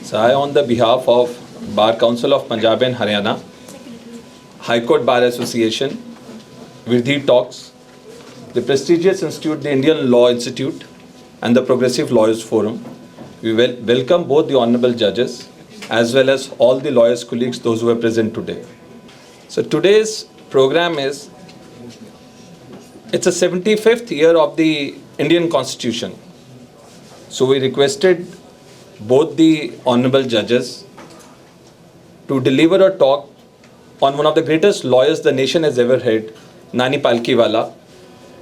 So I, on the behalf of Bar Council of Punjab and Haryana, High Court Bar Association, Virdhi Talks, the prestigious institute, the Indian Law Institute, and the Progressive Lawyers Forum, we welcome both the honorable judges as well as all the lawyers colleagues, those who are present today. So today's program it's a 75th year of the Indian Constitution. So we requested both the honorable judges to deliver a talk on one of the greatest lawyers the nation has ever had, Nani Palkiwala,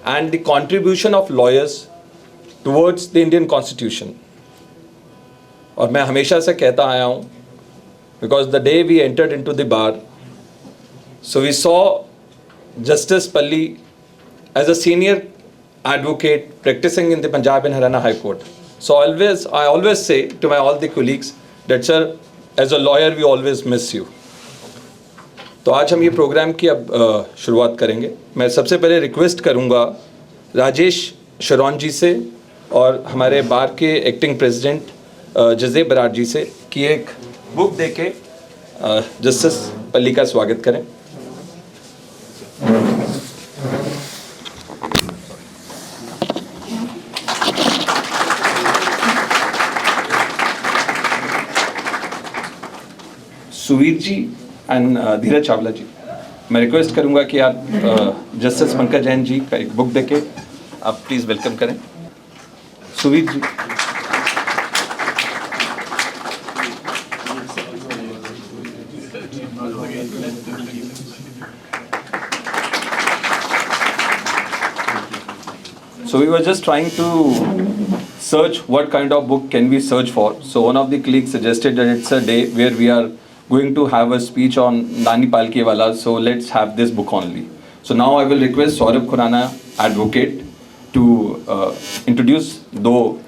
and the contribution of lawyers towards the Indian Constitution. और मैं हमेशा से कहता आया हूँ, because the day we entered into the bar, so we saw Justice Palli as a senior advocate practicing in the Punjab and Haryana High Court. So I always say to all the colleagues that sir, as a lawyer we always miss you. तो आज हम ये programme की अब शुरुआत करेंगे. मैं सबसे पहले रिक्वेस्ट करूँगा राजेश शरौन जी से और हमारे बार के एक्टिंग प्रेसिडेंट जजेब बराड़ जी से कि एक बुक देके जस्टिस पल्ली का स्वागत करें. सुवीर जी एंड धीरज चावला जी, मैं रिक्वेस्ट करूंगा कि आप जस्टिस पंकज जैन जी का एक बुक देके आप प्लीज़ वेलकम करें. सुवीर जी. So we were just trying to search what kind of book can we search for. So one of the colleagues suggested that it's a day where we are going to have a speech on Nani Palkiwala, so let's have this book only. So now I will request Saurabh Khurana, advocate, to introduce, though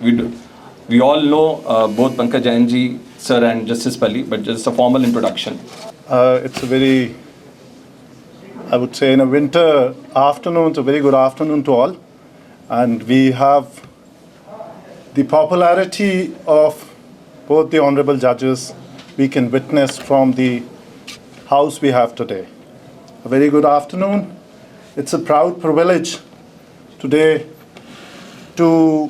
we all know both Pankaj Jain ji, sir, and Justice Palli, but just a formal introduction. It's a very, I would say in a winter afternoon, it's a very good afternoon to all. And we have the popularity of both the honorable judges we can witness from the house we have today. A very good afternoon. It's a proud privilege today to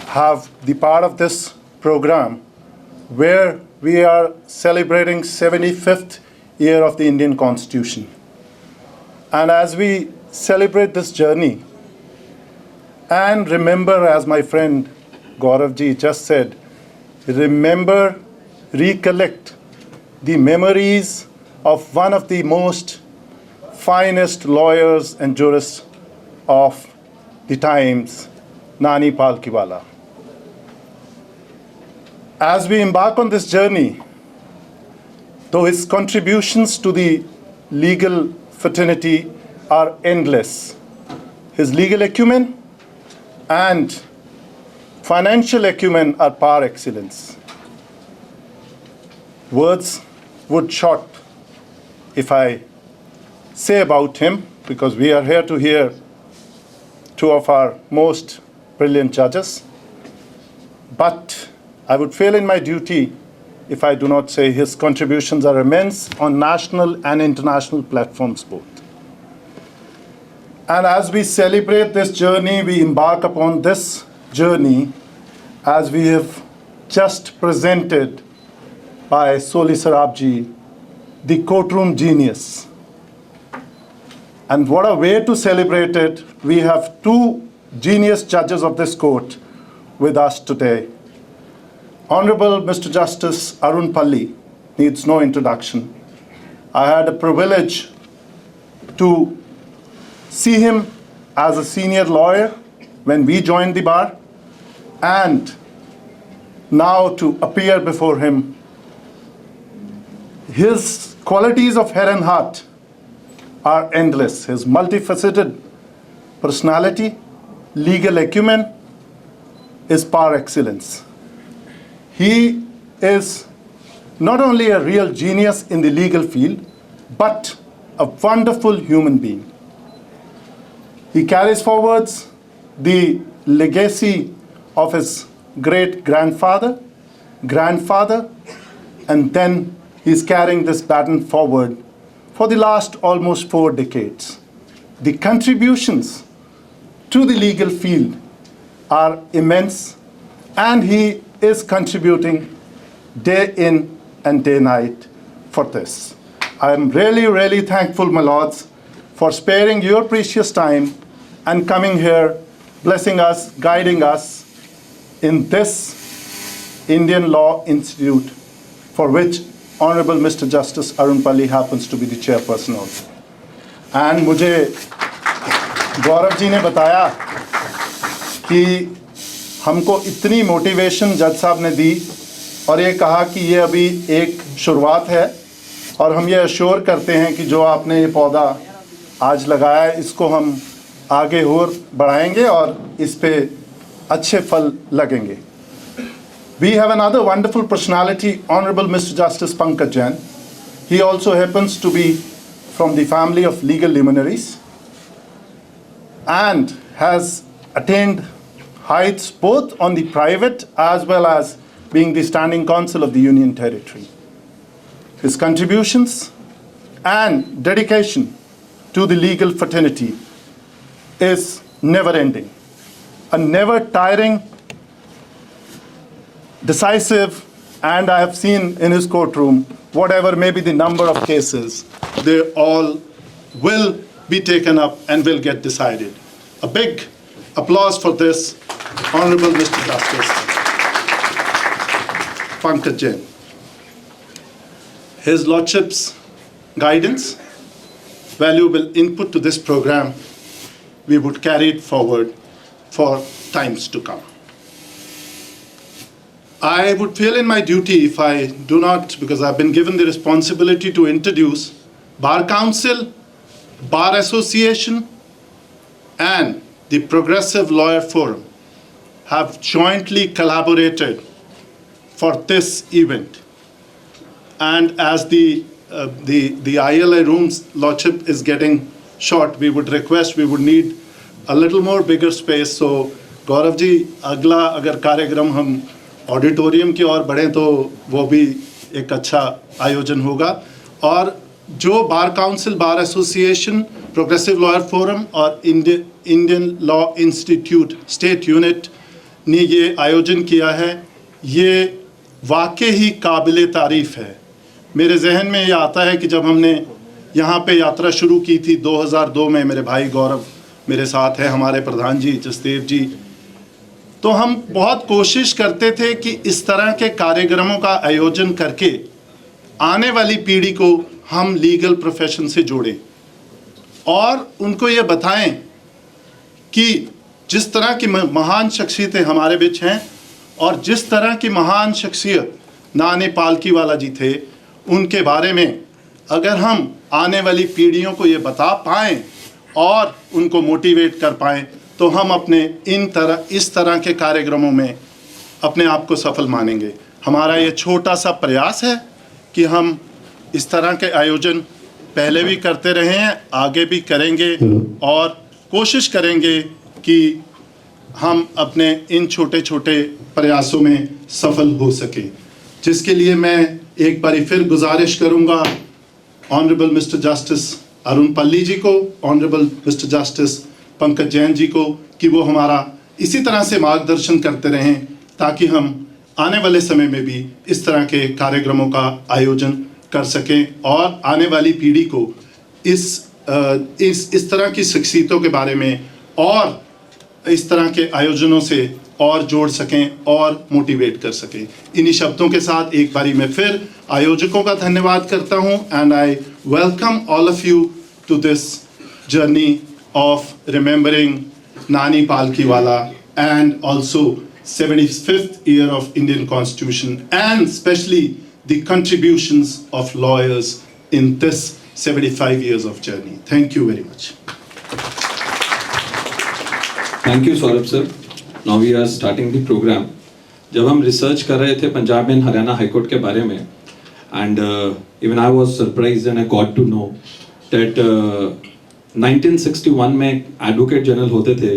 have the part of this program where we are celebrating 75th year of the Indian Constitution. And as we celebrate this journey and remember, as my friend Gaurav ji just said, remember, recollect the memories of one of the most finest lawyers and jurists of the times, Nani Palkiwala. As we embark on this journey, though his contributions to the legal fraternity are endless, his legal acumen and financial acumen are par excellence. Words would short if I say about him, because we are here to hear two of our most brilliant judges. But I would fail in my duty if I do not say his contributions are immense on national and international platforms both. And as we celebrate this journey, we embark upon this journey as we have just presented by Soli Sarabji, the courtroom genius. And what a way to celebrate it. We have two genius judges of this court with us today. Honorable Mr. Justice Arun Palli needs no introduction. I had a privilege to see him as a senior lawyer when we joined the bar, and now to appear before him. His qualities of head and heart are endless. His multifaceted personality, legal acumen is par excellence. He is not only a real genius in the legal field, but a wonderful human being. He carries forwards the legacy of his great-grandfather, grandfather, and then he's carrying this baton forward for the last almost 4 decades. The contributions to the legal field are immense, and he is contributing day in and day night for this. I'm really, really thankful, my lords, for sparing your precious time and coming here, blessing us, guiding us in this Indian Law Institute, for which Honorable Mr. Justice Arun Palli happens to be the chairperson also. And मुझे गौरव जी ने बताया कि हमको इतनी motivation जज साहब ने दी और ये कहा कि ये अभी एक शुरुआत है, और हम ये अश्योर करते हैं कि जो आपने ये पौधा आज लगाया है इसको हम आगे और बढ़ाएंगे और इस पे अच्छे फल लगेंगे. We have another wonderful personality, Honorable Mr. Justice Pankaj Jain. He also happens to be from the family of legal luminaries and has attained heights both on the private as well as being the standing counsel of the Union Territory. His contributions and dedication to the legal fraternity is never ending, a never tiring, decisive, and I have seen in his courtroom, whatever may be the number of cases, they all will be taken up and will get decided. A big applause for this, Honorable Mr. Justice Pankaj Jain. His Lordship's guidance, valuable input to this program, we would carry it forward for times to come. I would feel in my duty if I do not, because I've been given the responsibility to introduce Bar Council, Bar Association, and the Progressive Lawyer Forum have jointly collaborated for this event. And as the ILI room's lordship is getting short, we would request, we would need a little more bigger space. So Gaurav ji, अगला अगर कार्यक्रम हम auditorium की ओर बढ़ें तो वो भी एक अच्छा आयोजन होगा. और जो bar council, bar association, progressive lawyer forum और Indian law institute state unit ने ये आयोजन किया है, ये वाकई ही काबिल तारीफ़ है. मेरे जहन में ये आता है कि जब हमने यहाँ पे यात्रा शुरू की थी 2002 में, मेरे भाई गौरव मेरे साथ है, हमारे प्रधान जी जसदेव जी, तो हम बहुत कोशिश करते थे कि इस तरह के कार्यक्रमों का आयोजन करके आने वाली पीढ़ी को हम लीगल प्रोफेशन से जोड़ें और उनको ये बताएं कि जिस तरह की महान शख्सियतें हमारे बीच हैं और जिस तरह की महान शख्सियत नानी पालकीवाला जी थे, उनके बारे में अगर हम आने वाली पीढ़ियों को ये बता पाएँ और उनको मोटिवेट कर पाएँ तो हम अपने इस तरह के कार्यक्रमों में अपने आप को सफल मानेंगे. हमारा ये छोटा सा प्रयास है कि हम इस तरह के आयोजन पहले भी करते रहे हैं, आगे भी करेंगे और कोशिश करेंगे कि हम अपने इन छोटे छोटे प्रयासों में सफल हो सकें, जिसके लिए मैं एक बार फिर गुजारिश करूंगा honourable mister justice Arun Palli ji को, honourable mister justice Pankaj Jain ji को, कि वो हमारा इसी तरह से मार्गदर्शन करते रहें ताकि हम आने वाले समय में भी इस तरह के कार्यक्रमों का आयोजन कर सकें और आने वाली पीढ़ी को इस तरह की शख्सियतों के बारे में और इस तरह के आयोजनों से और जोड़ सकें और मोटिवेट कर सकें. इन्हीं शब्दों के साथ एक बारी मैं फिर आयोजकों का धन्यवाद करता हूं and I welcome all of you to this journey of remembering Nani Palkiwala and also 75th year of Indian Constitution and especially the contributions of lawyers in this 75 years of journey. Thank you very much. Thank you, Saurabh sir. Now we are starting the program. जब हम research कर रहे थे Punjab and Haryana high court के बारे में, and even I was surprised and I got to know that 1961 में advocate general होते थे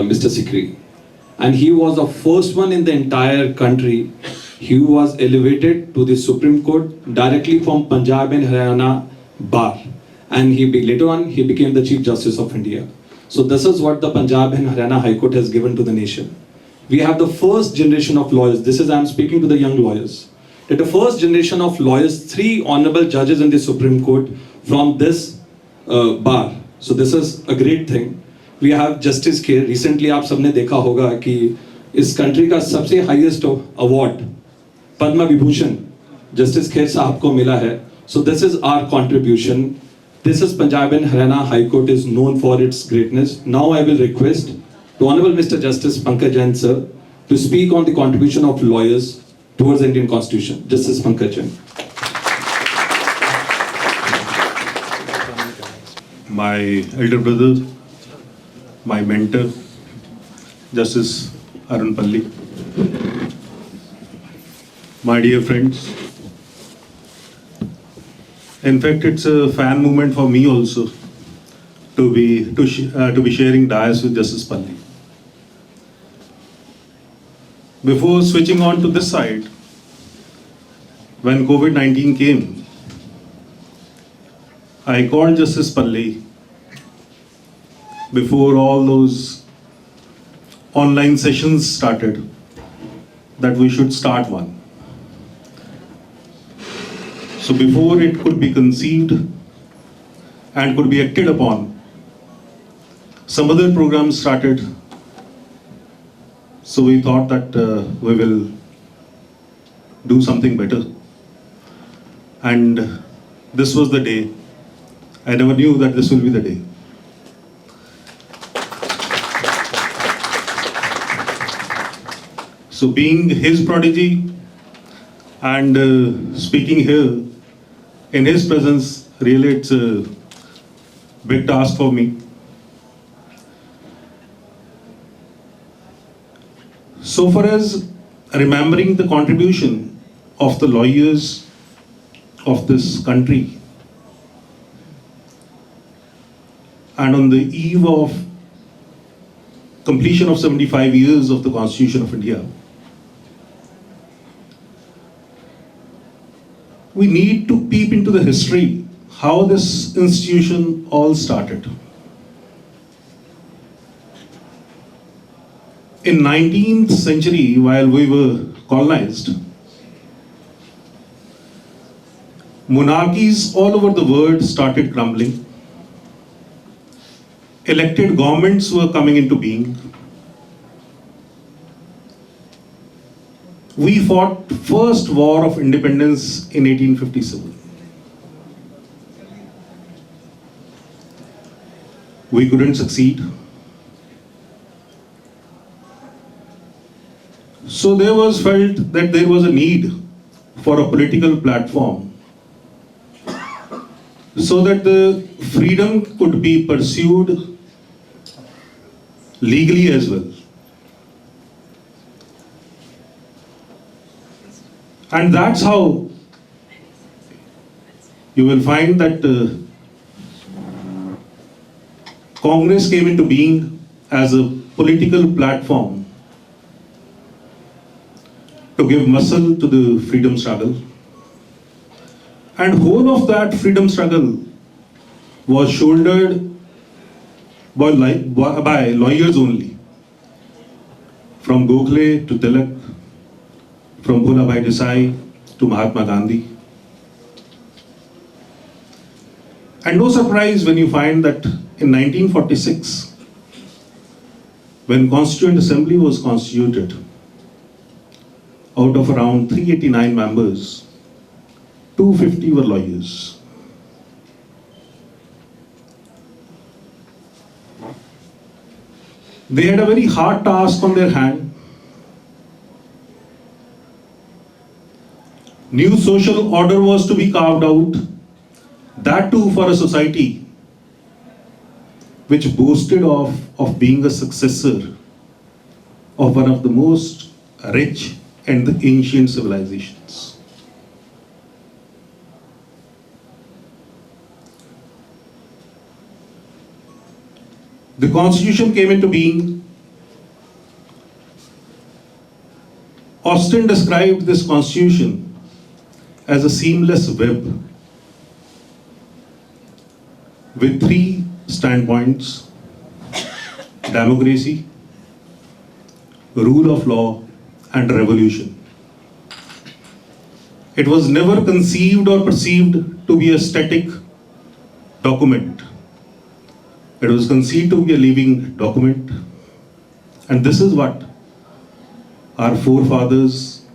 mister Sikri, and he was the first one in the entire country He was elevated to the Supreme Court directly from Punjab and Haryana Bar, and later on he became the Chief Justice of India. So this is what the Punjab and Haryana High Court has given to the nation. We have the first generation of lawyers. This is, I'm speaking to the young lawyers. That the first generation of lawyers, 3 honorable judges in the Supreme Court from this bar. So this is a great thing. We have Justice Kher. Recently आप सबने देखा होगा कि इस country का सबसे highest award Padma Vibhushan Justice Kher साहब को मिला है. So this is our contribution. This is Punjab and Haryana High Court is known for its greatness. Now I will request the Honorable Mr. Justice Pankaj Jain sir to speak on the contribution of lawyers towards the Indian Constitution. Justice Pankaj Jain. My elder brother, my mentor, Justice Arun Palli, my dear friends. In fact, it's a fan moment for me also to be sharing dais with Justice Palli. Before switching on to this side, when COVID-19 came, I called Justice Palli before all those online sessions started that we should start one. So before it could be conceived and could be acted upon, some other programs started. So we thought that we will do something better. And this was the day. I never knew that this will be the day. So being his prodigy and speaking here in his presence, really it's a big task for me. So far as remembering the contribution of the lawyers of this country, and on the eve of completion of 75 years of the Constitution of India, we need to peep into the history, how this institution all started. In 19th century, while we were colonized, monarchies all over the world started crumbling. Elected governments were coming into being. We fought first war of independence in 1857. We couldn't succeed. So there was felt that there was a need for a political platform so that the freedom could be pursued legally as well. And that's how you will find that Congress came into being as a political platform to give muscle to the freedom struggle. And whole of that freedom struggle was shouldered by lawyers only. From Gokhale to Tilak, from Bhulabhai Desai to Mahatma Gandhi. And no surprise when you find that in 1946, when Constituent Assembly was constituted, out of around 389 members, 250 were lawyers. They had a very hard task on their hand. New social order was to be carved out, that too for a society which boasted of being a successor of one of the most rich and the ancient civilizations. The Constitution came into being Austin described this constitution as a seamless web with three standpoints: democracy, rule of law, and revolution. It was never conceived or perceived to be a static document. It was conceived to be a living document. And this is what our forefathers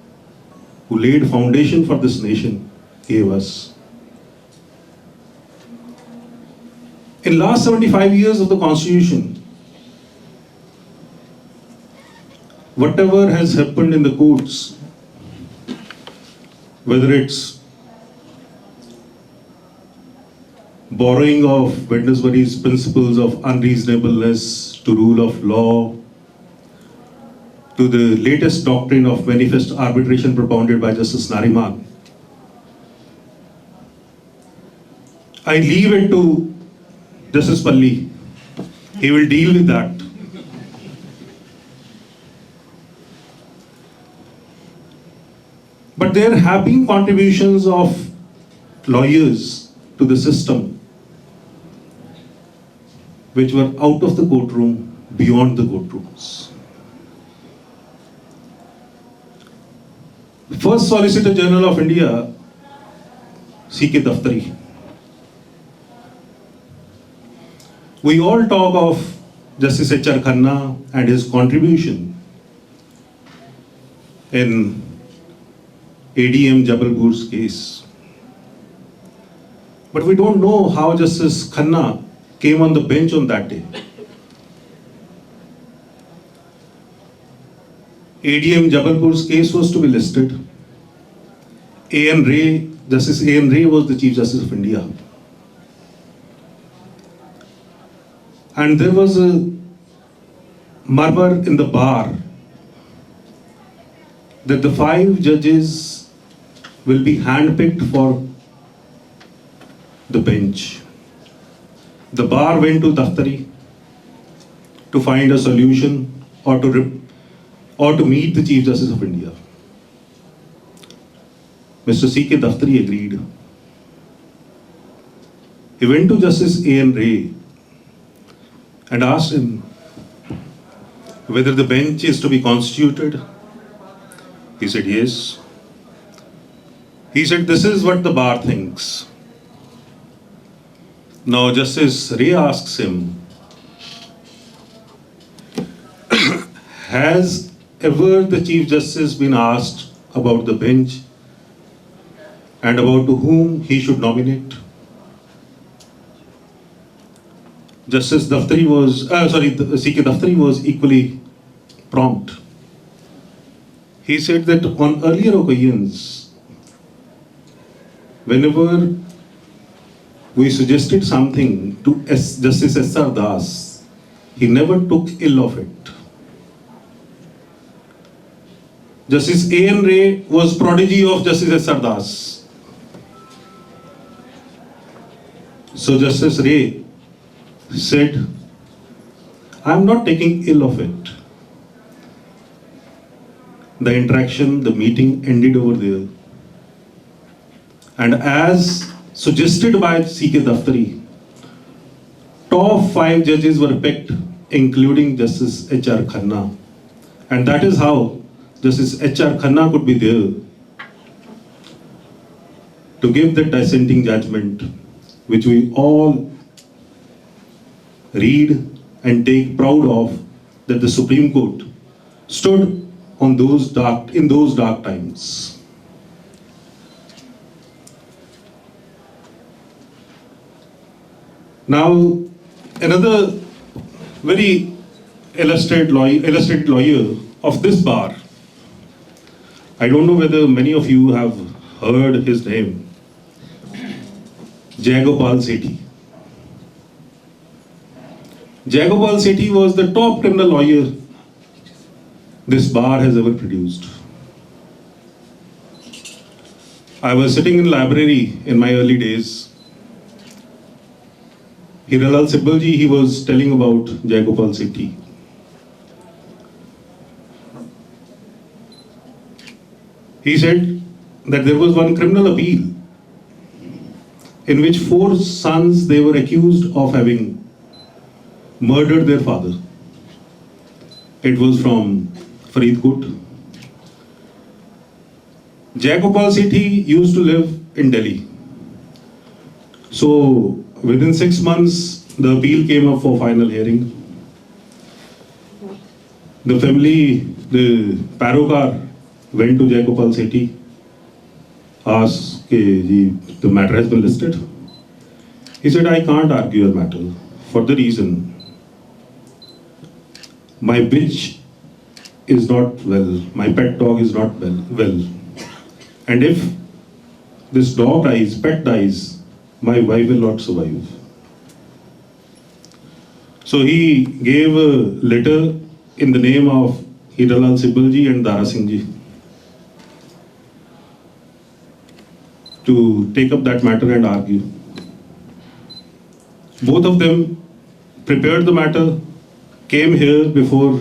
who laid foundation for this nation gave us. In last 75 years of the Constitution, whatever has happened in the courts, whether it's borrowing of Wednesbury's principles of unreasonableness to rule of law, to the latest doctrine of manifest arbitration propounded by Justice Nariman, I leave it to Justice Palli. He will deal with that. But there have been contributions of lawyers to the system which were out of the courtroom, beyond the courtrooms. First Solicitor General of India, C.K. Daftari. We all talk of Justice H.R. Khanna and his contribution in ADM Jabalpur's case. But we don't know how Justice Khanna came on the bench on that day. ADM Jabalpur's case was to be listed. A.N. Ray, Justice A.N. Ray was the Chief Justice of India. And there was a murmur in the bar that the 5 judges will be handpicked for the bench. The bar went to Daftari to find a solution or to meet the Chief Justice of India. Mr. C.K. Daftari agreed. He went to Justice A.N. Ray and asked him whether the bench is to be constituted. He said yes. He said, this is what the bar thinks. Now Justice Ray asks him, has ever the Chief Justice been asked about the bench and about to whom he should nominate? Justice Daftari was, C.K. Daftari was equally prompt. He said that on earlier occasions, whenever we suggested something to Justice S.R. Das, he never took ill of it. Justice A.N. Ray was prodigy of Justice S.R. Das. So Justice Ray said, I am not taking ill of it. The interaction, the meeting ended over there. And as suggested by C.K. Daftari, top 5 judges were picked, including Justice H.R. Khanna. And that is how Justice H.R. Khanna could be there to give that dissenting judgment, which we all read and take proud of, that the Supreme Court stood in those dark times. Now, another very illustrated lawyer of this bar, I don't know whether many of you have heard his name, Jayagopal Sethi. Jayagopal Sethi was the top criminal lawyer this bar has ever produced. I was sitting in library in my early days. Hiralal Sibbalji, he was telling about Jayagopal Sethi. He said that there was one criminal appeal in which 4 sons they were accused of having murdered their father. It was from Faridkot. Jayagopal Sethi used to live in Delhi. So within 6 months, the appeal came up for final hearing. The family, the Parokar, went to Jayagopal Sethi, asked, okay, the matter has been listed. He said, I can't argue your matter for the reason my bitch is not well, my pet dog is not well. And if this dog dies, pet dies, my wife will not survive. So he gave a letter in the name of Hiralal Sibbalji and Dara Singh ji to take up that matter and argue. Both of them prepared the matter, came here before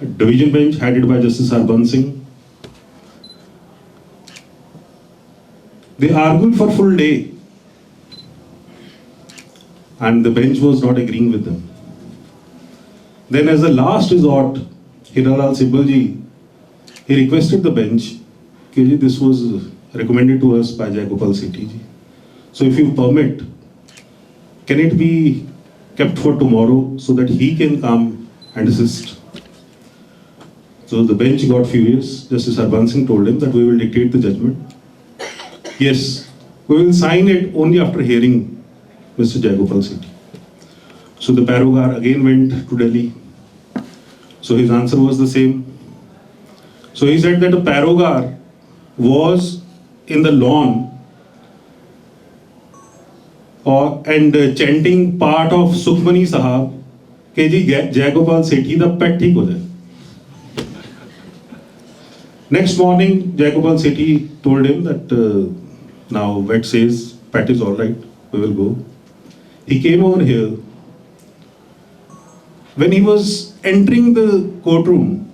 a division bench headed by Justice Harbans Singh. They argued for full day and the bench was not agreeing with them. Then as a last resort, Hiralal Sibbalji, he requested the bench, okay, this was recommended to us by Jayagopal Sethi ji. So if you permit, can it be kept for tomorrow so that he can come and assist? So the bench got furious. Justice Harbans Singh told him that we will dictate the judgment. Yes, we will sign it only after hearing Mr. Jayagopal Sethi. So the Parokar again went to Delhi. So his answer was the same. So he said that the Parokar was in the lawn and chanting part of Sukhmani Sahab, ke ji Jayagopal Sethi the pet theek ho jaye. Next morning, Jayagopal Sethi told him that now vet says pet is all right, we will go. He came over here. When he was entering the courtroom,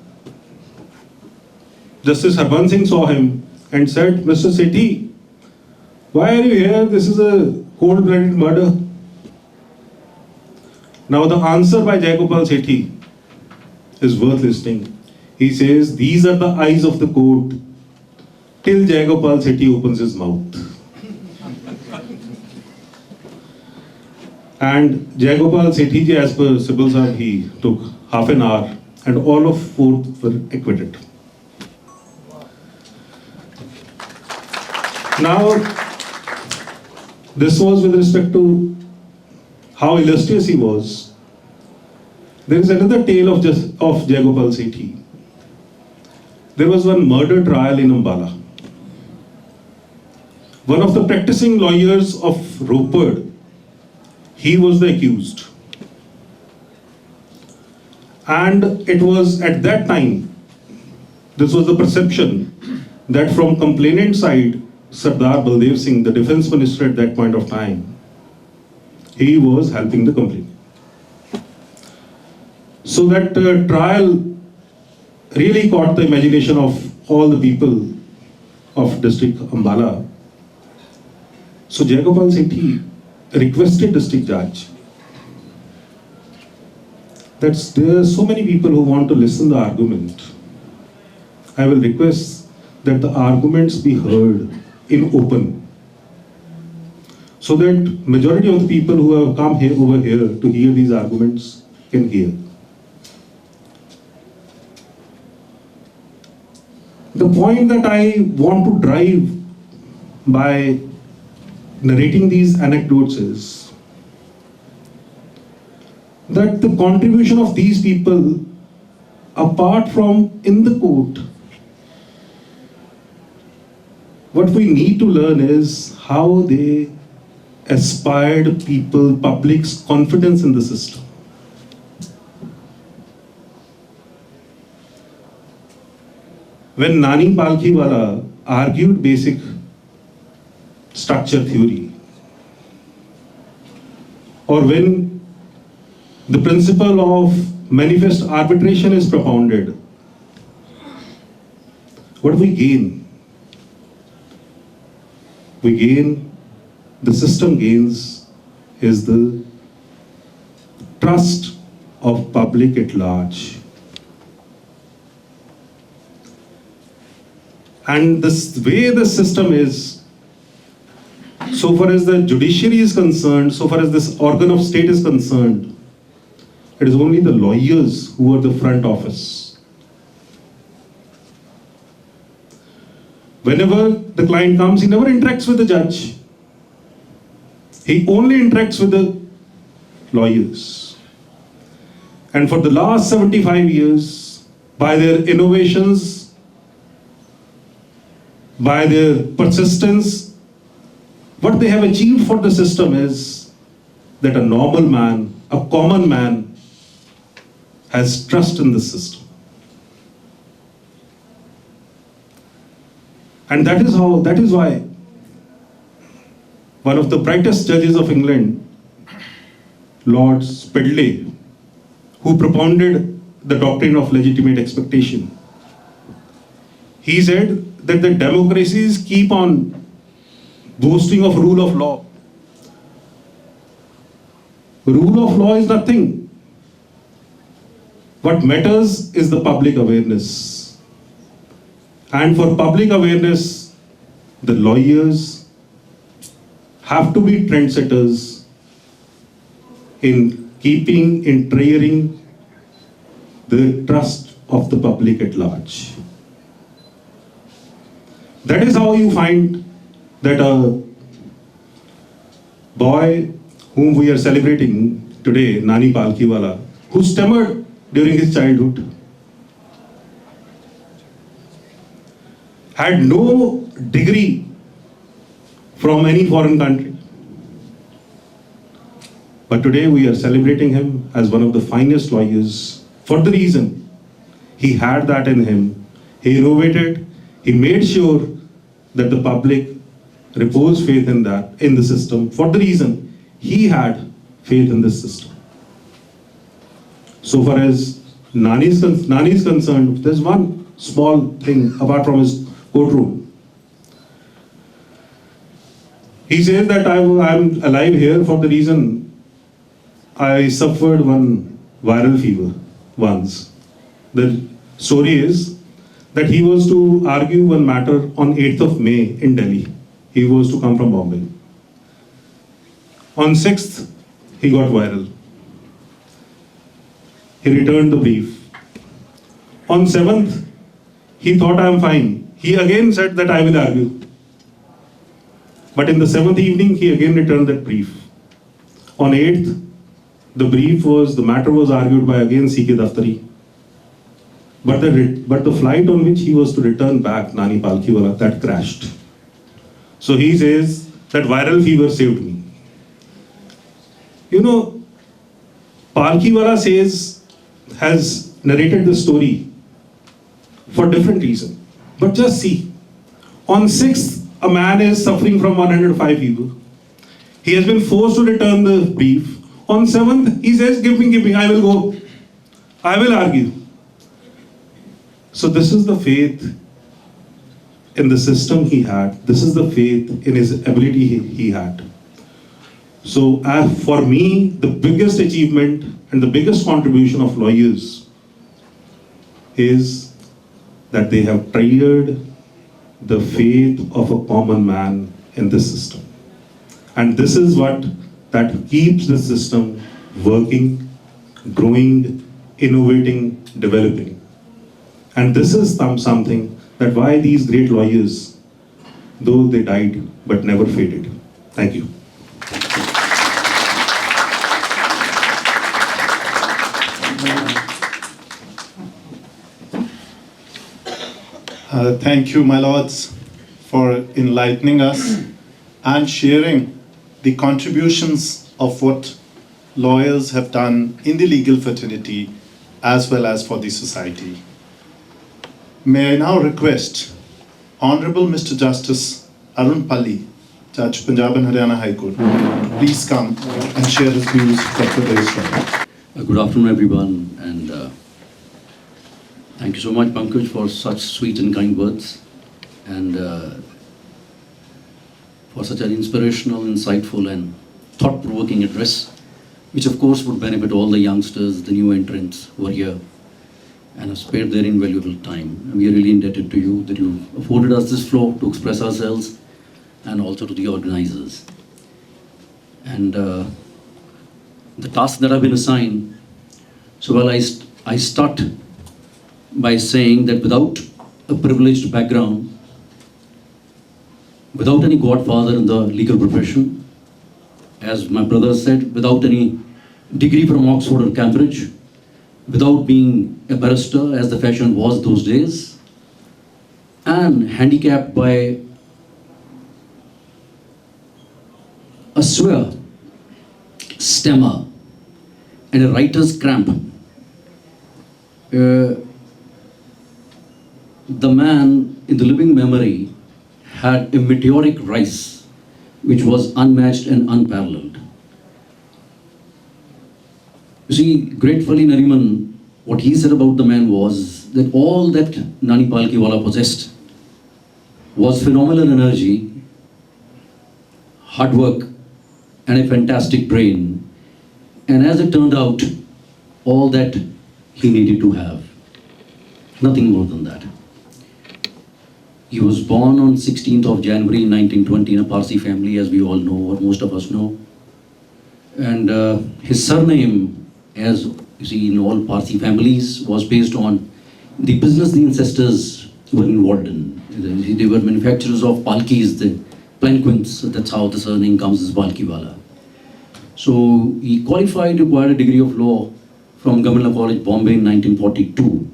Justice Harbans Singh saw him and said, Mr. Sethi, why are you here? This is a cold-blooded murder. Now the answer by Jayagopal Sethi is worth listening. He says, these are the eyes of the court till Jayagopal Sethi opens his mouth. And Jayagopal Sethi ji, as per Sibbal Sahab, he took half an hour and all of 4 were acquitted. Now, this was with respect to how illustrious he was. There is another tale of Jayagopal Sethi. There was one murder trial in Ambala. One of the practicing lawyers of Ropar, he was the accused. And it was at that time, this was the perception that from complainant side, Sardar Baldev Singh, the defense minister at that point of time, he was helping the complainant. So that trial really caught the imagination of all the people of district Ambala. So Jayagopal Sethi requested district judge that there are so many people who want to listen to the argument. I will request that the arguments be heard in open, so that majority of the people who have come here over here to hear these arguments can hear. The point that I want to drive by narrating these anecdotes is that the contribution of these people, apart from in the court, what we need to learn is how they aspired people, public's confidence in the system. When Nani Palkhiwala argued basic structure theory, or when the principle of manifest arbitration is propounded, what do we gain? the system gains is the trust of public at large. And this way the system is, so far as the judiciary is concerned, so far as this organ of state is concerned, it is only the lawyers who are the front office. Whenever the client comes, he never interacts with the judge. He only interacts with the lawyers. And for the last 75 years, by their innovations, by their persistence, what they have achieved for the system is that a normal man, a common man, has trust in the system. And that is why one of the brightest judges of England, Lord Spedley, who propounded the doctrine of legitimate expectation, he said that the democracies keep on boasting of rule of law. Rule of law is nothing. What matters is the public awareness. And for public awareness, the lawyers have to be trendsetters in treasuring the trust of the public at large. That is how you find that a boy whom we are celebrating today, Nani Palkiwala, who stammered during his childhood, had no degree from any foreign country. But today we are celebrating him as one of the finest lawyers for the reason he had that in him. He innovated, he made sure that the public reposed faith in the system for the reason he had faith in this system. So far as Nani is concerned, there's one small thing apart from his courtroom. He says that I'm alive here for the reason I suffered one viral fever once. The story is that he was to argue one matter on 8th of May in Delhi. He was to come from Bombay. On 6th, he got viral. He returned the brief. On 7th, he thought I'm fine. He again said that I will argue. But in the 7th evening, he again returned that brief. On 8th, the matter was argued by again C.K. Daftari. But the flight on which he was to return back, Nani Palkiwala, that crashed. So he says that viral fever saved me. You know, Palkiwala has narrated the story for different reason. But just see, on 6th, a man is suffering from 105 fever. He has been forced to return the brief. On 7th, he says, give me, I will go. I will argue. So this is the faith in the system he had. This is the faith in his ability he had. So for me, the biggest achievement and the biggest contribution of lawyers is that they have tried the faith of a common man in this system. And this is what that keeps the system working, growing, innovating, developing. And this is something that why these great lawyers, though they died, but never faded. Thank you. Thank you, my lords, for enlightening us and sharing the contributions of what lawyers have done in the legal fraternity as well as for the society. May I now request Honorable Mr. Justice Arun Palli, Judge Punjab and Haryana High Court, to please come and share his views for today's trial. Good afternoon, everyone, and thank you so much, Pankaj, for such sweet and kind words. And for such an inspirational, insightful, and thought-provoking address, which of course would benefit all the youngsters, the new entrants who are here and have spared their invaluable time. And we are really indebted to you that you afforded us this floor to express ourselves, and also to the organizers. And the tasks that have been assigned, so well, I start by saying that without a privileged background, without any godfather in the legal profession, as my brother said, without any degree from Oxford or Cambridge, without being a barrister as the fashion was those days, and handicapped by a swear, stammer, and a writer's cramp. The man in the living memory had a meteoric rise which was unmatched and unparalleled. You see, gratefully Nariman, what he said about the man was that all that Nani Palkiwala possessed was phenomenal energy, hard work, and a fantastic brain. And as it turned out, all that he needed to have. Nothing more than that. He was born on 16th of January 1920 in a Parsi family, as we all know, or most of us know. And his surname, as you see in all Parsi families, was based on the business the ancestors were involved in. They were manufacturers of palkis, the palanquins. That's how the surname comes as Palkiwala. So he qualified, acquired a degree of law from Government Law College, Bombay in 1942.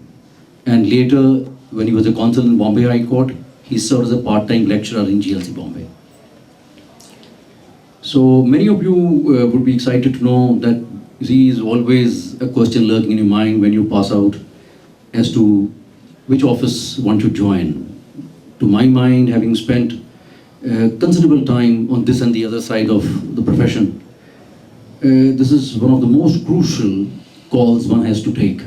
And later, when he was a consul in Bombay High Court, he served as a part-time lecturer in GLC Bombay. So many of you would be excited to know that there is always a question lurking in your mind when you pass out as to which office one should join. To my mind, having spent considerable time on this and the other side of the profession, this is one of the most crucial calls one has to take.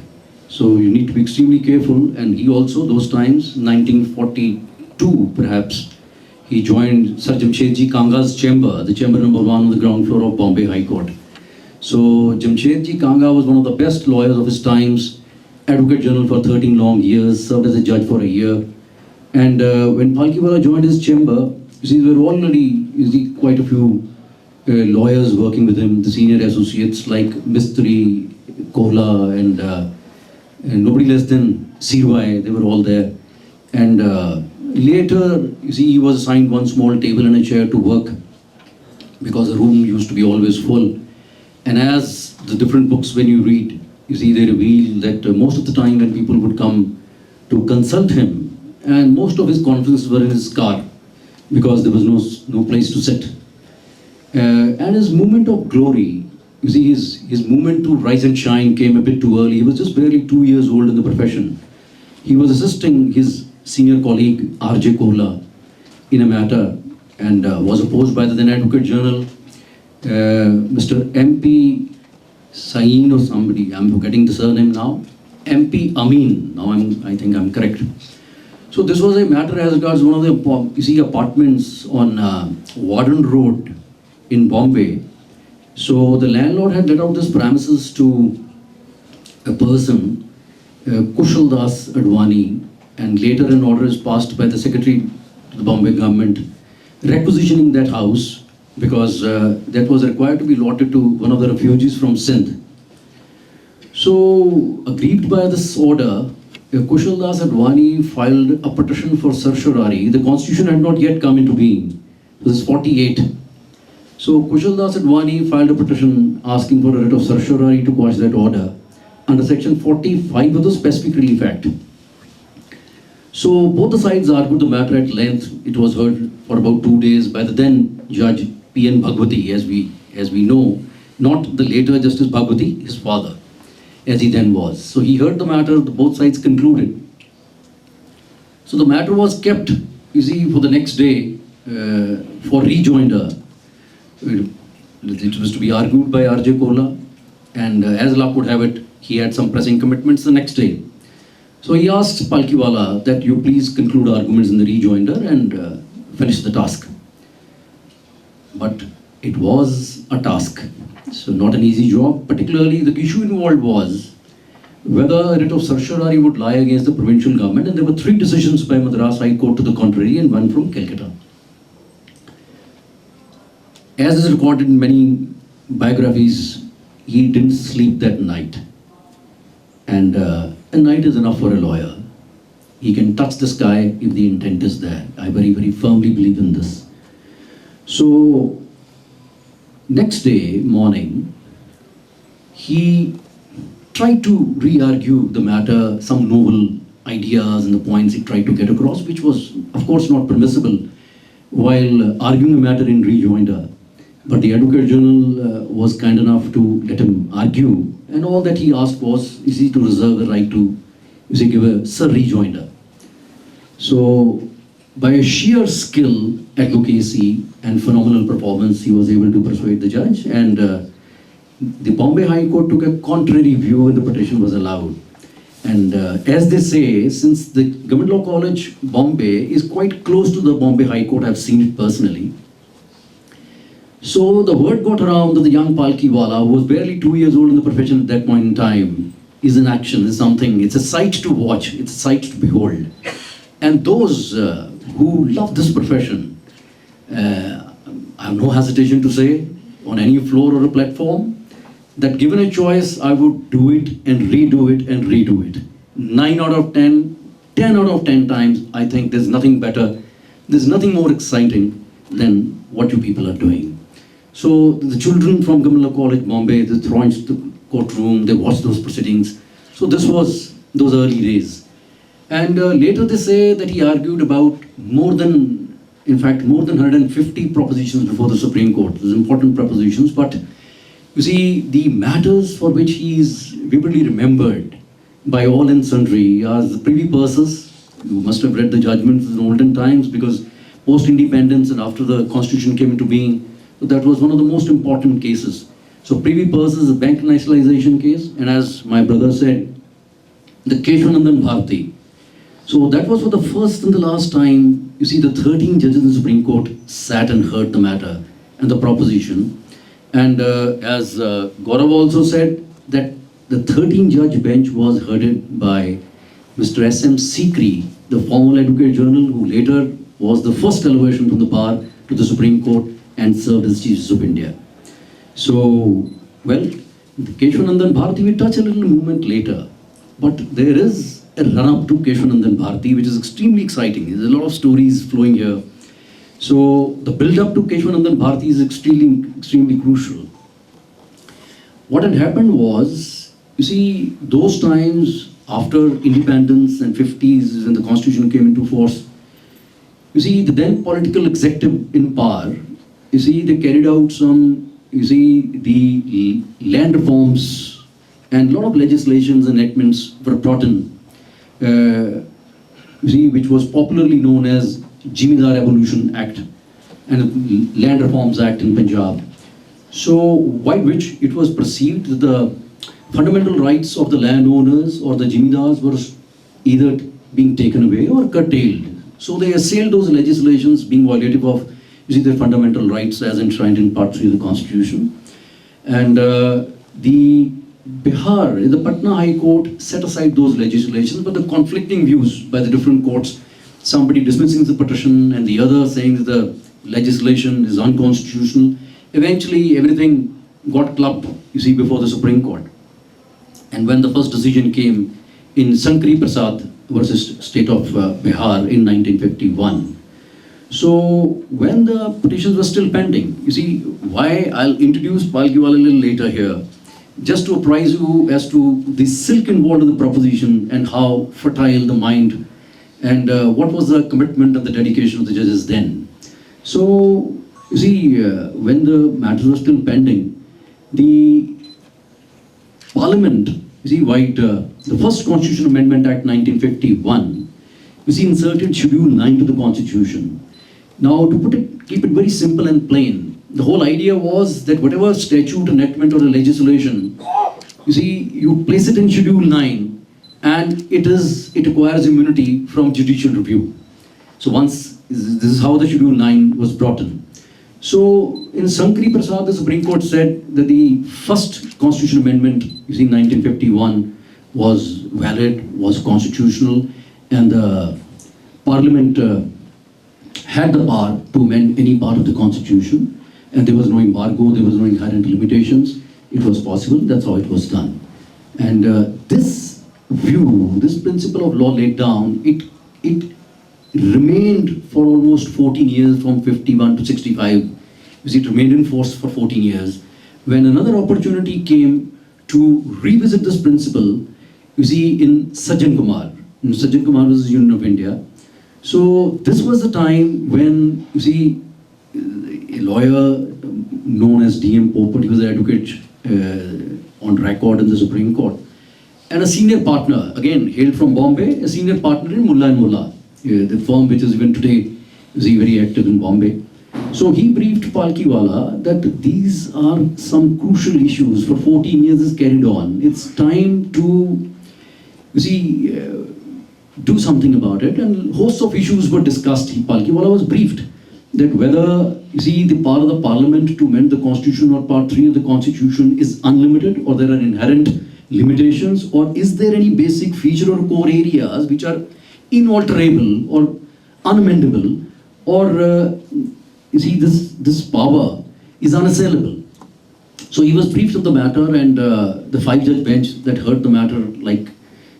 So you need to be extremely careful. And he also, those times, 1942 perhaps, he joined Sir Jamshedji Kanga's chamber, the chamber number 1 on the ground floor of Bombay High Court. So Jamshedji Kanga was one of the best lawyers of his times, Advocate General for 13 long years, served as a judge for a year. And when Palkiwala joined his chamber, you see, there were already quite a few lawyers working with him, the senior associates like Mistry, Kohla, and nobody less than Sirwai, they were all there. And later, you see, he was assigned one small table and a chair to work because the room used to be always full. And as the different books when you read, you see, they reveal that most of the time when people would come to consult him, and most of his conferences were in his car because there was no place to sit. And his moment of glory, you see, his moment to rise and shine came a bit too early. He was just barely 2 years old in the profession. He was assisting his senior colleague, R.J. Kohla, in a matter, and was opposed by the then Advocate General, Mr. M.P. Sain or somebody, I'm forgetting the surname now, M.P. Amin, now I think I'm correct. So this was a matter as regards one of the, you see, apartments on Warden Road in Bombay. So the landlord had let out this premises to a person, Kushal Das Advani, and later an order is passed by the secretary to the Bombay government requisitioning that house because that was required to be allotted to one of the refugees from Sindh. So aggrieved by this order, Kushal Das Advani filed a petition for certiorari. The constitution had not yet come into being. This is 48. So Kushal Das Advani filed a petition asking for a writ of certiorari to quash that order under section 45 of the Specific Relief Act. So both the sides argued the matter at length. It was heard for about 2 days by the then Judge P.N. Bhagwati, as we know, not the later Justice Bhagwati, his father, as he then was. So he heard the matter, both sides concluded. So the matter was kept, you see, for the next day for rejoinder. It was to be argued by R.J. Kohla, and as luck would have it, he had some pressing commitments the next day. So he asked Palkiwala that you please conclude arguments in the rejoinder and finish the task. but it was a task. So not an easy job. Particularly the issue involved was whether a writ of certiorari would lie against the provincial government, and there were 3 decisions by Madras High Court to the contrary and 1 from Calcutta. As is recorded in many biographies, he didn't sleep that night. And a night is enough for a lawyer. He can touch the sky if the intent is there. I very, very firmly believe in this. So, next day morning, he tried to re-argue the matter, some novel ideas and the points he tried to get across, which was, of course, not permissible while arguing the matter in rejoinder. But the Advocate General was kind enough to let him argue, and all that he asked was, is he to reserve the right to, is he give a rejoinder. So, by a sheer skill, advocacy, and phenomenal performance, he was able to persuade the judge, and the Bombay High Court took a contrary view and the petition was allowed. And as they say, since the Government Law College, Bombay, is quite close to the Bombay High Court, I've seen it personally. So the word got around that the young Palkiwala, who was barely 2 years old in the profession at that point in time, is in action, is something, it's a sight to watch, it's a sight to behold. And those who love this profession, I have no hesitation to say, on any floor or a platform, that given a choice, I would do it and redo it and redo it. 9 out of 10, 10 out of 10 times, I think there's nothing better, there's nothing more exciting than what you people are doing. So the children from Government Law College, Bombay, they throw into the courtroom, they watch those proceedings. So this was those early days. And later they say that he argued about more than 150 propositions before the Supreme Court. Those important propositions, but you see, the matters for which he is vividly remembered by all and sundry are the privy purses. You must have read the judgments in olden times, because post-independence and after the constitution came into being, that was one of the most important cases. So privy purses is a bank nationalization case, and as my brother said, the Keshwanandan Bharti. So that was for the first and the last time, you see, the 13 judges in the Supreme Court sat and heard the matter and the proposition. And as Gaurav also said, that the 13-judge bench was headed by Mr. S.M. Sikri, the former Advocate General, who later was the first elevation from the bar to the Supreme Court and served as Chief Justice of India. So, well, the Keshwanandan Bharti, we touch a little moment later, but there is a run-up to Keshwanandan Bharti, which is extremely exciting. There's a lot of stories flowing here. So the build-up to Keshwanandan Bharti is extremely crucial. What had happened was, you see, those times after independence and 50s when the constitution came into force, you see, the then political executive in power, you see, they carried out some, you see, the land reforms and a lot of legislations and enactments were brought in, you see, which was popularly known as Jimidar Evolution Act and Land Reforms Act in Punjab. So, by which it was perceived that the fundamental rights of the landowners or the Jimidars were either being taken away or curtailed. So they assailed those legislations being violative of, you see, their fundamental rights as enshrined in Part 3 of the Constitution. And the Bihar, the Patna High Court set aside those legislations, but the conflicting views by the different courts, somebody dismissing the petition and the other saying that the legislation is unconstitutional. Eventually, everything got clubbed, you see, before the Supreme Court. And when the first decision came in Sankari Prasad versus State of Bihar in 1951. So, when the petitions were still pending, you see, why I'll introduce Palkiwala a little later here, just to apprise you as to the silk involved in the proposition and how fertile the mind and what was the commitment and the dedication of the judges then. So, you see, when the matters were still pending, the Parliament, you see, the first Constitution Amendment Act 1951, you see, inserted Schedule 9 to the Constitution. Now, to keep it very simple and plain, the whole idea was that whatever statute, enactment, or a legislation, you see, you place it in Schedule 9, and it acquires immunity from judicial review. So once, this is how the Schedule 9 was brought in. So in Sankari Prasad, the Supreme Court said that the first constitutional amendment, you see, 1951, was valid, was constitutional, and the Parliament had the power to amend any part of the constitution, and there was no embargo, there was no inherent limitations. It was possible, that's how it was done. And this view, this principle of law laid down, it remained for almost 14 years, from 51 to 65. You see, it remained in force for 14 years. When another opportunity came to revisit this principle, you see, in Sajjan Kumar. Sajjan Kumar was Union of India. So this was the time when, you see, a lawyer known as D.M. Popat, he was an advocate on record in the Supreme Court, and a senior partner, again hailed from Bombay, a senior partner in Mullah and Mullah, the firm which is even today is very active in Bombay. So he briefed Palkiwala that these are some crucial issues. For 14 years this carried on. It's time to, you see, do something about it, and hosts of issues were discussed. Palkiwala was briefed that whether, you see, the power of the Parliament to amend the Constitution or Part 3 of the Constitution is unlimited, or there are inherent limitations, or is there any basic feature or core areas which are inalterable or unamendable, or you see, this power is unassailable. So he was briefed of the matter, and the 5-judge bench that heard the matter, like,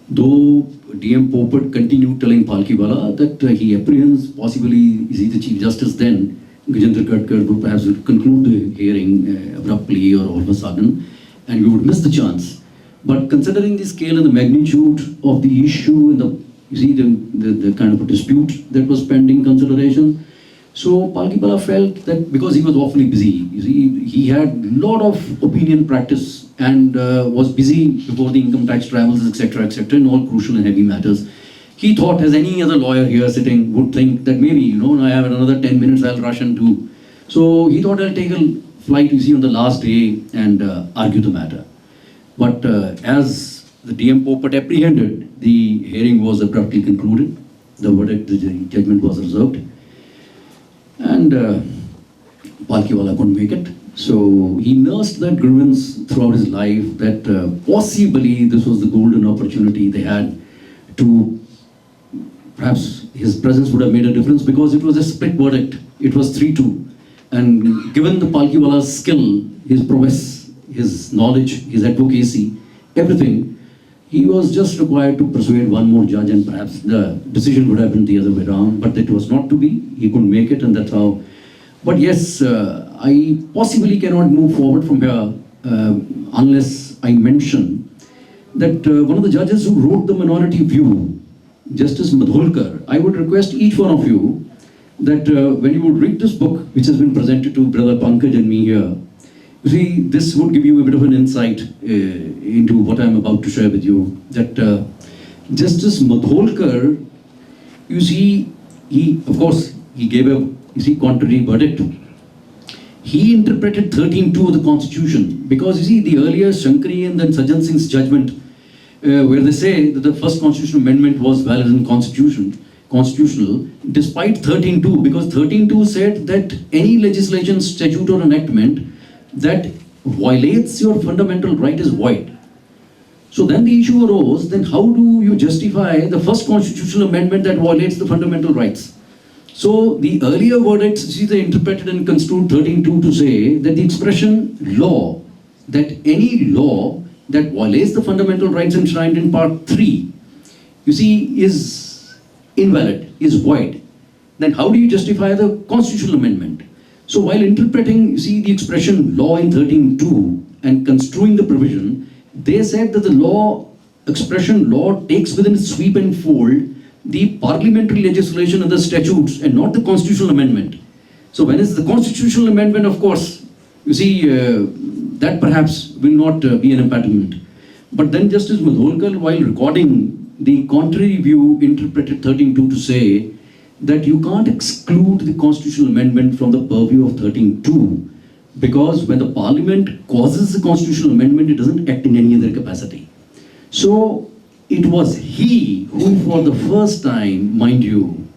though D.M. Popat continued telling Palkiwala that he apprehends possibly, you see, the Chief Justice then, Gajendra Khatkar, would perhaps conclude the hearing abruptly or all of a sudden, and we would miss the chance. But considering the scale and the magnitude of the issue and the, you see, the kind of a dispute that was pending consideration, so Palkiwala felt that because he was awfully busy, you see, he had a lot of opinion practice and was busy before the income tax travels, etc., in all crucial and heavy matters. He thought, as any other lawyer here sitting would think, that maybe, you know, I have another 10 minutes, I'll rush and do. So he thought, I'll take a flight, you see, on the last day and argue the matter. But as the D.M. Popat apprehended, the hearing was abruptly concluded. The verdict, the judgment was reserved. And Palkiwala couldn't make it. So he nursed that grievance throughout his life, that possibly this was the golden opportunity they had to, perhaps his presence would have made a difference, because it was a split verdict. It was 3-2. And given the Palkiwala's skill, his prowess, his knowledge, his advocacy, everything, he was just required to persuade one more judge, and perhaps the decision would have been the other way around. But it was not to be. He couldn't make it, and that's how. But yes, I possibly cannot move forward from here unless I mention that one of the judges who wrote the minority view, Justice Madholkar, I would request each one of you that when you would read this book, which has been presented to Brother Pankaj and me here, you see, this would give you a bit of an insight into what I'm about to share with you. That Justice Madholkar, you see, he, of course, he gave a, you see, contrary verdict. He interpreted 13.2 of the Constitution, because, you see, the earlier Shankari and then Sajjan Singh's judgment, where they say that the first constitutional amendment was valid and constitutional, despite 13.2, because 13.2 said that any legislation, statute or enactment that violates your fundamental right is void. So then the issue arose, then how do you justify the first constitutional amendment that violates the fundamental rights? So the earlier verdicts, see, they interpreted and construed 13.2 to say that the expression law, that any law that violates the fundamental rights enshrined in Part 3, you see, is invalid, is void. Then how do you justify the constitutional amendment? So while interpreting, you see, the expression law in 13.2 and construing the provision, they said that the law, expression law, takes within its sweep and fold the parliamentary legislation and the statutes, and not the constitutional amendment. So when it's the constitutional amendment, of course, you see, that perhaps will not be an impediment. But then Justice Madholkar, while recording the contrary view, interpreted 13.2 to say that you can't exclude the constitutional amendment from the purview of 13.2, because when the parliament causes the constitutional amendment, it doesn't act in any other capacity. So it was he who, for the first time, mind you,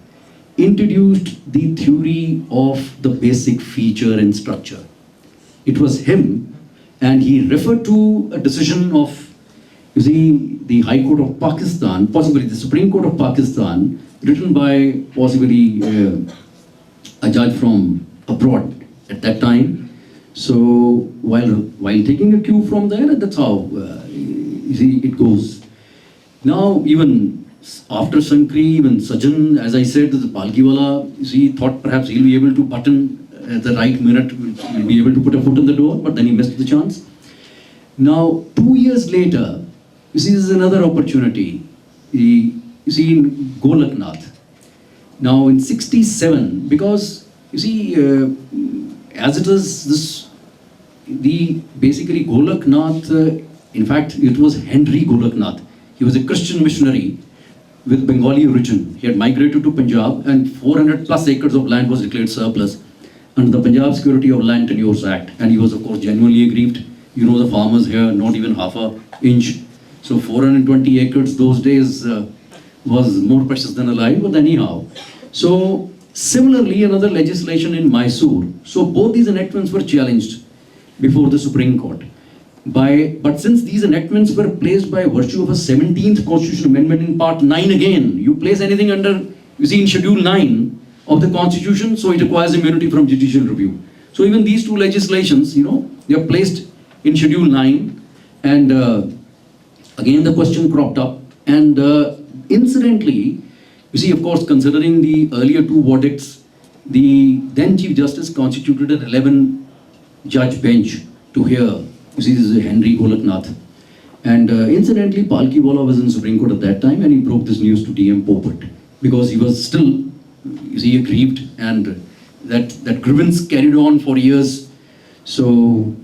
introduced the theory of the basic feature and structure. It was him, and he referred to a decision of, you see, the High Court of Pakistan, possibly the Supreme Court of Pakistan, written by possibly a judge from abroad at that time. So while taking a cue from there, that's how you see it goes. Now even after Sankri, even Sajan, as I said, the Palkiwala, you see, thought perhaps he'll be able to button at the right minute, he'll be able to put a foot in the door, but then he missed the chance. Now 2 years later, you see, this is another opportunity. You see, in Golaknath. Now in 67, because you see, as it is, basically Golaknath, in fact, it was Henry Golaknath. He was a Christian missionary with Bengali origin. He had migrated to Punjab, and 400 plus acres of land was declared surplus under the Punjab Security of Land Tenures Act. And he was, of course, genuinely aggrieved. You know, the farmers here, not even half an inch. So 420 acres those days was more precious than alive, but anyhow. So similarly, another legislation in Mysore. So both these enactments were challenged before the Supreme Court. But since these enactments were placed by virtue of a 17th Constitutional Amendment in Part 9 again, you place anything under, you see, in Schedule 9 of the Constitution, so it requires immunity from judicial review. So even these two legislations, you know, they are placed in Schedule 9, and again the question cropped up, and incidentally, you see, of course, considering the earlier two verdicts, the then Chief Justice constituted an 11-judge bench to hear. You see, this is Henry Golaknath. And incidentally, Palkiwala was in Supreme Court at that time, and he broke this news to D.M. Popat, because he was still, you see, aggrieved, and that grievance carried on for years. So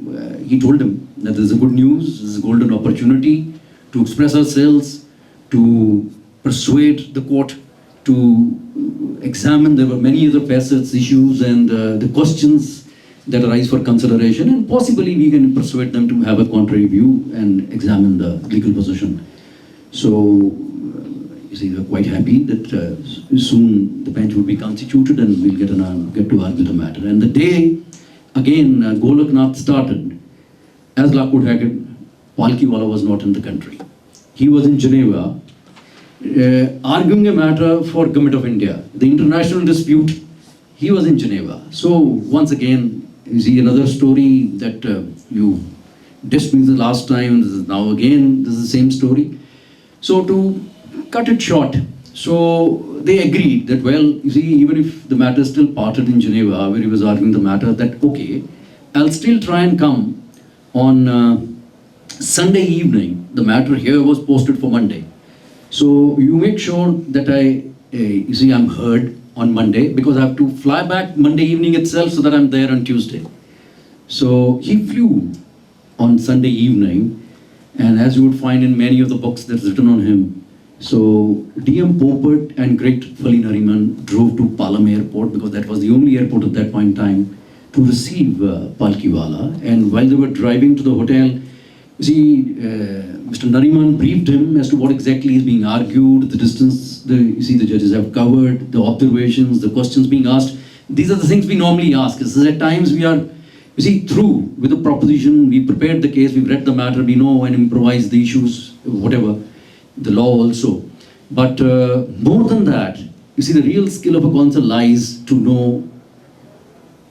he told him that this is a good news, this is a golden opportunity to express ourselves, to persuade the court, to examine. There were many other facets, issues, and the questions that arise for consideration, and possibly we can persuade them to have a contrary view and examine the legal position. So, you see, we're quite happy that soon the bench will be constituted and we'll get to argue the matter. And the day, again, Golaknath started, as luck would have it, Palkiwala was not in the country. He was in Geneva, arguing a matter for Government of India. The international dispute, he was in Geneva. So, once again, you see another story that you dissed me the last time. This is now again, this is the same story. So to cut it short, so they agreed that, well, you see, even if the matter is still parted in Geneva, where he was arguing the matter, that okay, I'll still try and come on Sunday evening. The matter here was posted for Monday. So you make sure that you see, I'm heard on Monday, because I have to fly back Monday evening itself so that I'm there on Tuesday. So he flew on Sunday evening, and as you would find in many of the books that's written on him, so D.M. Popat and great Fali Nariman drove to Palam airport, because that was the only airport at that point in time, to receive Palkiwala. And while they were driving to the hotel, you see, Mr. Nariman briefed him as to what exactly is being argued, the distance you see the judges have covered, the observations, the questions being asked. These are the things we normally ask. Because at times we are, you see, through with the proposition, we prepared the case, we've read the matter, we know and improvise the issues, whatever, the law also. But more than that, you see, the real skill of a counsel lies to know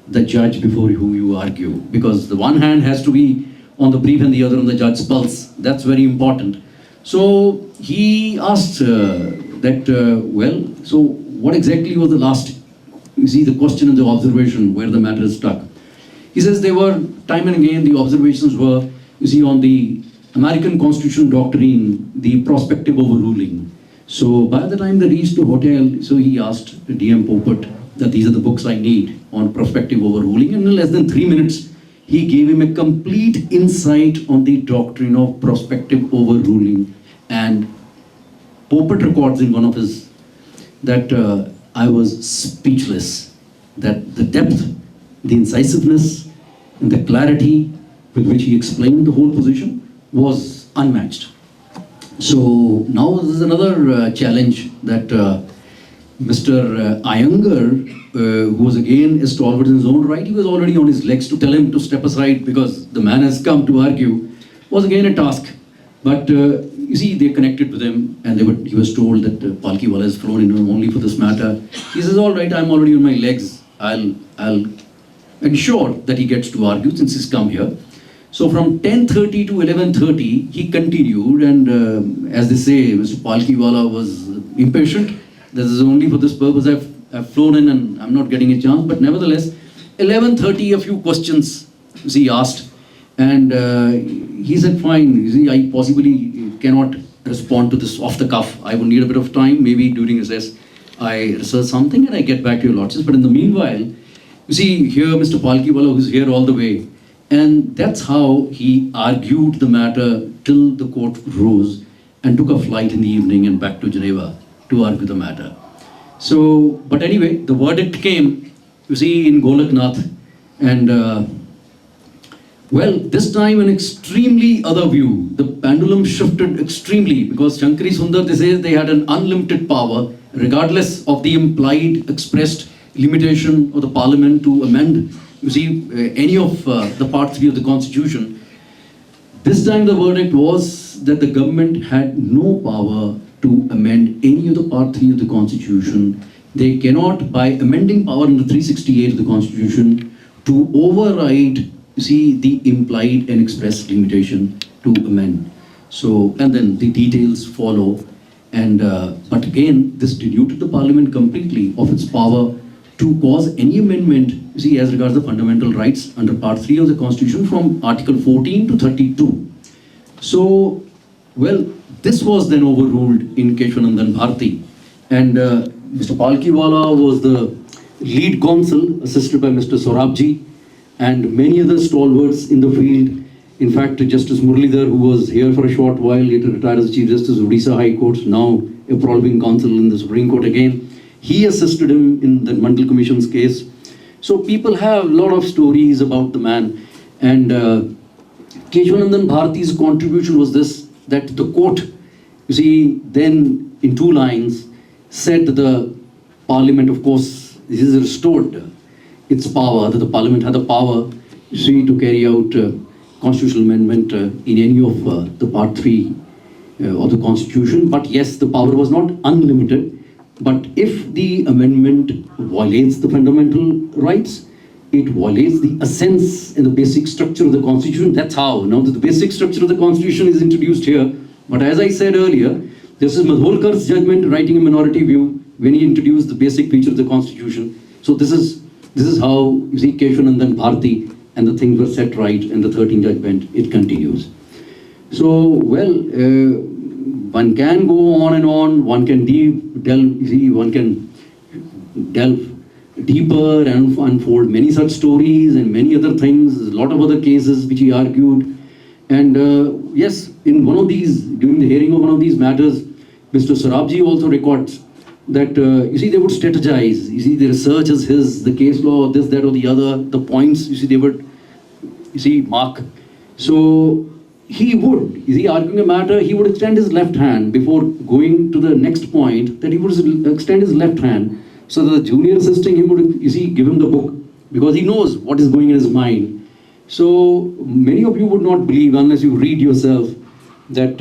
the judge before whom you argue. Because the one hand has to be on the brief and the other on the judge's pulse. That's very important. So he asked well, so what exactly was the last, you see, the question and the observation where the matter is stuck. He says they were, time and again, the observations were, you see, on the American Constitution doctrine, the prospective overruling. So by the time they reached the hotel, so he asked D.M. Popat that these are the books I need on prospective overruling, and in less than 3 minutes, he gave him a complete insight on the doctrine of prospective overruling. And Popat records in one of his that I was speechless, that the depth, the incisiveness, and the clarity with which he explained the whole position was unmatched. So now this is another challenge that Mr. Iyengar, who was again a stalwart in his own right, he was already on his legs. To tell him to step aside because the man has come to argue was again a task. But you see, they connected with him, and he was told that Palkiwala has flown in only for this matter. He says, "All right, I'm already on my legs. I'll ensure that he gets to argue since he's come here." So from 10:30 to 11:30, he continued, and as they say, Mr. Palkiwala was impatient. This is only for this purpose I've flown in, and I'm not getting a chance. But nevertheless, 11:30, a few questions he asked, and he said, "Fine. You see, I possibly cannot respond to this off the cuff. I will need a bit of time. Maybe during recess, I research something and I get back to your lordships. But in the meanwhile, you see here, Mr. Palkiwala, who's here all the way." And that's how he argued the matter till the court rose and took a flight in the evening and back to Geneva to argue the matter. So, but anyway, the verdict came, you see, in Golaknath. And well, this time an extremely other view. The pendulum shifted extremely because Shankari Sundar, they say they had an unlimited power, regardless of the implied, expressed limitation of the parliament to amend, you see, any of the part 3 of the constitution. This time the verdict was that the government had no power to amend any of the part 3 of the constitution. They cannot, by amending power under 368 of the constitution, to override, you see, the implied and expressed limitation to amend. So, and then the details follow. And but again, this denuded the parliament completely of its power to cause any amendment, you see, as regards the fundamental rights under part 3 of the constitution from article 14 to 32. So, well, this was then overruled in Keshwanandan Bharti. And Mr. Palkiwala was the lead counsel, assisted by Mr. Sorabji and many other stalwarts in the field. In fact, Justice Muralidhar, who was here for a short while, later retired as Chief Justice of Odisha High Court, now a prolonging counsel in the Supreme Court again. He assisted him in the Mandal Commission's case. So people have a lot of stories about the man. And Keshwanandan Bharti's contribution was this, that the court, you see, then in 2 lines, said that the parliament, of course, this is restored its power, that the parliament had the power, you see, to carry out constitutional amendment in any of the part 3 of the constitution. But yes, the power was not unlimited. But if the amendment violates the fundamental rights, it violates the essence and the basic structure of the constitution. That's how. Now the basic structure of the constitution is introduced here. But as I said earlier, this is Madholkar's judgment, writing a minority view when he introduced the basic feature of the constitution. So this is how, you see, Keshwanandan Bharti and the things were set right, and the 13th judgment, it continues. So, well, one can go on and on, one can delve deeper and unfold many such stories and many other things, a lot of other cases which he argued. And yes, in one of these, during the hearing of one of these matters, Mr. Sorabji also records that, you see, they would strategize. You see, the research is his, the case law, this, that, or the other, the points, you see, they would, you see, mark. So he would, you see, arguing a matter, he would extend his left hand before going to the next point, that he would extend his left hand so that the junior assisting him would, you see, give him the book, because he knows what is going in his mind. So many of you would not believe unless you read yourself that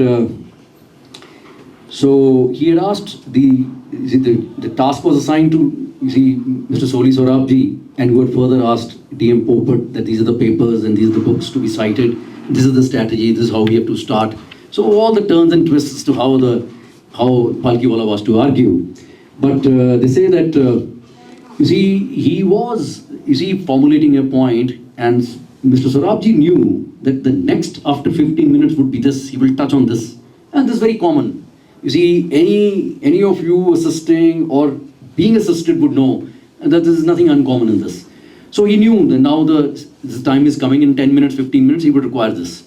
so he had asked the task was assigned to, you see, Mr. Soli Sorabji, and who had further asked D.M. Popat that these are the papers and these are the books to be cited, this is the strategy, this is how we have to start. So all the turns and twists as to how Palkiwala was to argue. But they say that, you see, he was, you see, formulating a point, and Mr. Sorabji knew that the next, after 15 minutes would be this, he will touch on this. And this is very common. You see, any of you assisting or being assisted would know that there is nothing uncommon in this. So he knew that now the time is coming, in 10 minutes, 15 minutes, he would require this.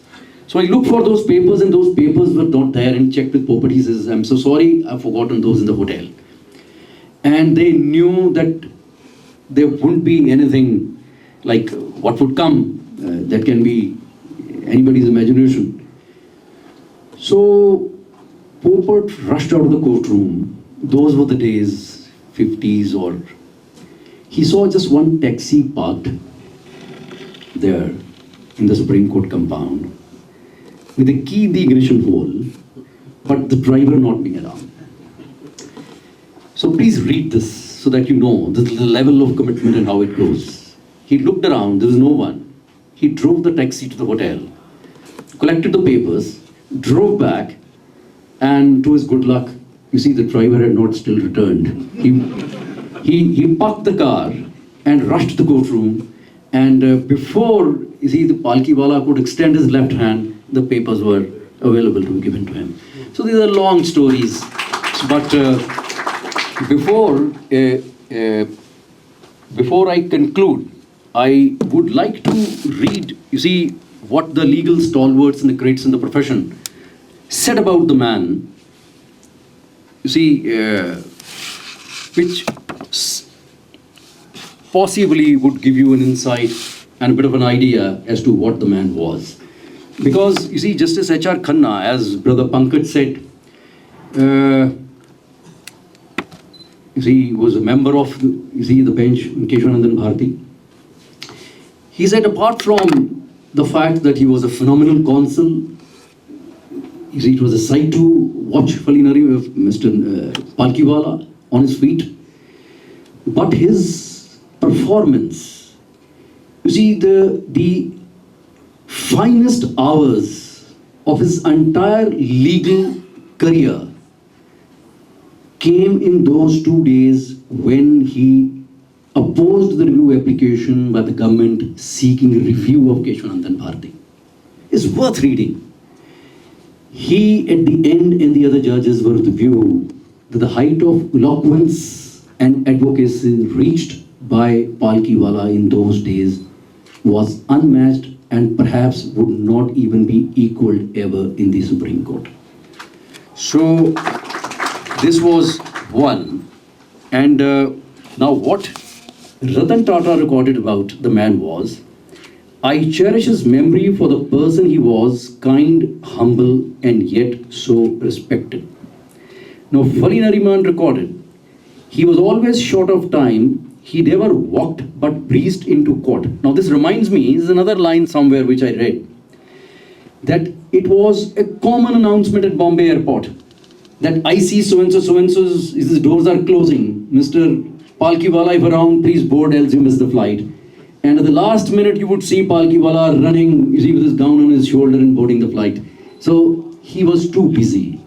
So he looked for those papers, and those papers were not there, and checked with Popat. He says, "I'm so sorry, I've forgotten those in the hotel." And they knew that there wouldn't be anything like what would come that can be anybody's imagination. So Popat rushed out of the courtroom. Those were the days 50s, or he saw just one taxi parked there in the Supreme Court compound with a key in the ignition hole, but the driver not being around. So please read this so that you know the level of commitment and how it goes. He looked around, there was no one. He drove the taxi to the hotel, collected the papers, drove back, and to his good luck, you see the driver had not still returned. He parked the car and rushed to the courtroom, and before you see the Palkiwala could extend his left hand, the papers were available to be given to him. So these are long stories, but before I conclude, I would like to read, you see, what the legal stalwarts and the greats in the profession said about the man, you see, which possibly would give you an insight and a bit of an idea as to what the man was. Because, you see, Justice H.R. Khanna, as Brother Pankaj said, you see, he was a member of, you see, the bench in Keshavanandan Bharati. He said, apart from the fact that he was a phenomenal consul, you see, it was a sight to watch Falinari of Mr. Palkiwala on his feet. But his performance, you see, the finest hours of his entire legal career came in those 2 days when he opposed the review application by the government seeking a review of Keshavanandan Bharati. It's worth reading. He, at the end, and the other judges were of the view that the height of eloquence and advocacy reached by Palkiwala in those days was unmatched and perhaps would not even be equaled ever in the Supreme Court. So, this was one. And now what Ratan Tata recorded about the man was, I cherish his memory for the person he was, kind, humble, and yet so respected. Now, Fali Nariman recorded, he was always short of time, he never walked but breezed into court. Now, this reminds me, this is another line somewhere which I read, that it was a common announcement at Bombay airport that I see so-and-so's, his doors are closing. Mr. Palkiwala, if around, please board, else you miss the flight. And at the last minute, you would see Palkiwala running, you see, with his gown on his shoulder and boarding the flight. So he was too busy,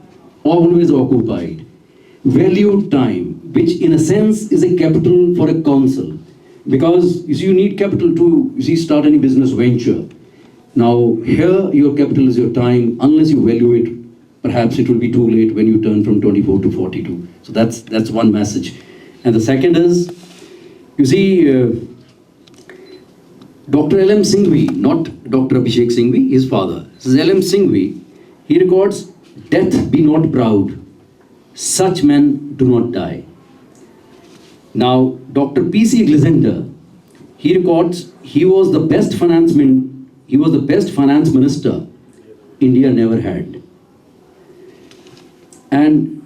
always occupied. Valued time, which in a sense is a capital for a counsel. Because you see, you need capital to, you see, start any business venture. Now, here your capital is your time. Unless you value it, perhaps it will be too late when you turn from 24 to 42. So that's one message. And the second is, you see, Dr. L.M. Singhvi, not Dr. Abhishek Singhvi, his father. This is L.M. Singhvi. He records, death be not proud. Such men do not die. Now, Dr. P.C. Glissenter, he records, he was the best finance minister India never had. And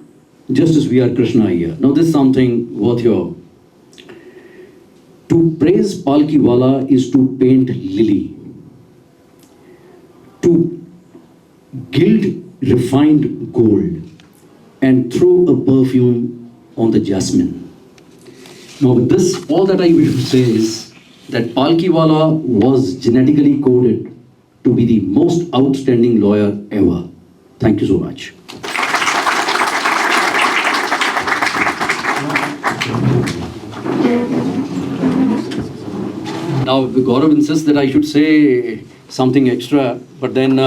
Justice V.R. Krishna here. Now, this is something worth your. To praise Palkiwala is to paint lily. To gild refined gold and throw a perfume on the jasmine. Now with this, all that I wish to say is that Palkiwala was genetically coded to be the most outstanding lawyer ever. Thank you so much. Now, Gaurav insists that I should say something extra, but then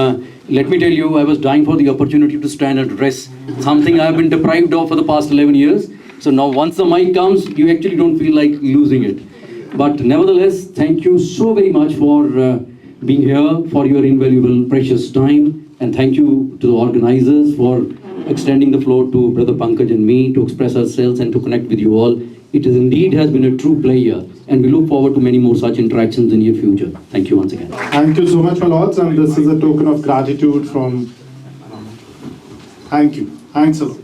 let me tell you, I was dying for the opportunity to stand and address something I have been deprived of for the past 11 years. So now once the mic comes, you actually don't feel like losing it. But nevertheless, thank you so very much for being here, for your invaluable, precious time. And thank you to the organizers for extending the floor to Brother Pankaj and me to express ourselves and to connect with you all. It is indeed has been a true pleasure, and we look forward to many more such interactions in the near future. Thank you once again. Thank you so much, my lords, and this is a token of gratitude from. Thank you. Thanks a lot.